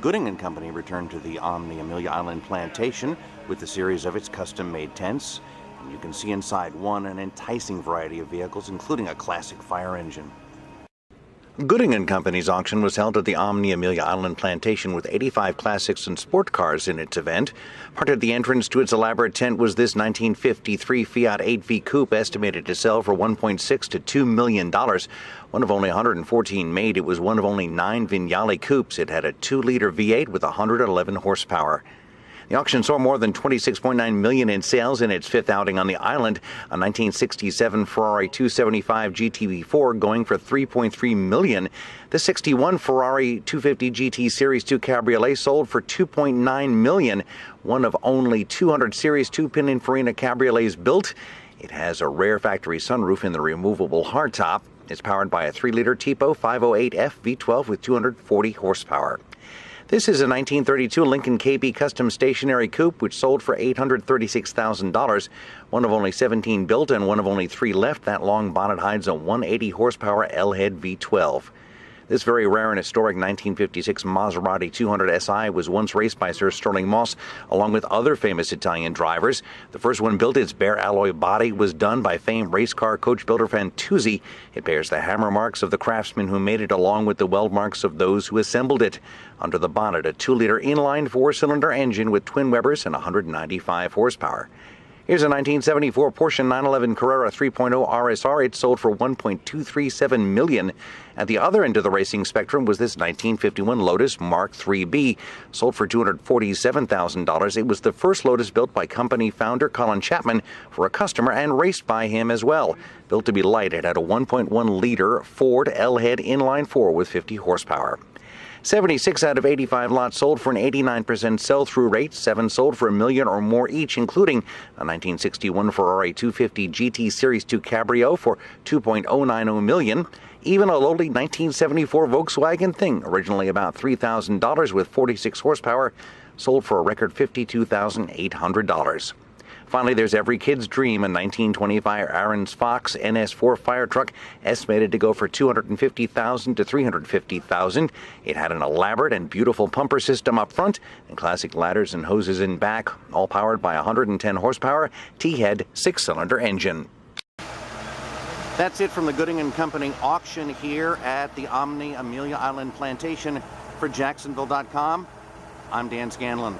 Gooding & Company returned to the Omni Amelia Island plantation with a series of its custom-made tents. And you can see inside an enticing variety of vehicles, including a classic fire engine. Gooding & Company's auction was held at the Omni Amelia Island plantation with 85 classics and sport cars in its event. Part of the entrance to its elaborate tent was this 1953 Fiat 8V coupe, estimated to sell for $1.6 to $2 million. One of only 114 made, it was one of only 9 Vignale coupes. It had a 2-liter V8 with 111 horsepower. The auction saw more than $26.9 million in sales in its fifth outing on the island. A 1967 Ferrari 275 GT4 going for $3.3 million. The 61 Ferrari 250 GT Series 2 Cabriolet sold for $2.9 million. One of only 200 Series 2 Pininfarina cabriolets built. It has a rare factory sunroof in the removable hardtop. It's powered by a 3-liter Tipo 508F V12 with 240 horsepower. This is a 1932 Lincoln KB Custom Stationary Coupe, which sold for $836,000. One of only 17 built and one of only 3 left. That long bonnet hides a 180 horsepower L-head V12. This very rare and historic 1956 Maserati 200 SI was once raced by Sir Sterling Moss, along with other famous Italian drivers. The first one built, its bare alloy body, was done by famed race car coach builder Fantuzzi. It bears the hammer marks of the craftsmen who made it, along with the weld marks of those who assembled it. Under the bonnet, a 2-liter inline 4-cylinder engine with twin Webers and 195 horsepower. Here's a 1974 Porsche 911 Carrera 3.0 RSR. It sold for $1.237 million. At the other end of the racing spectrum was this 1951 Lotus Mark IIIB, sold for $247,000. It was the first Lotus built by company founder Colin Chapman for a customer and raced by him as well. Built to be light, it had a 1.1-liter Ford L-head inline 4 with 50 horsepower. 76 out of 85 lots sold for an 89% sell-through rate. 7 sold for $1 million or more each, including a 1961 Ferrari 250 GT Series 2 Cabrio for $2.090 million. Even a lowly 1974 Volkswagen Thing, originally about $3,000 with 46 horsepower, sold for a record $52,800. Finally, there's every kid's dream, a 1925 Aaron's Fox NS4 fire truck, estimated to go for $250,000 to $350,000. It had an elaborate and beautiful pumper system up front and classic ladders and hoses in back, all powered by a 110 horsepower T-head 6-cylinder engine. That's it from the Gooding & Company auction here at the Omni Amelia Island Plantation. For Jacksonville.com, I'm Dan Scanlan.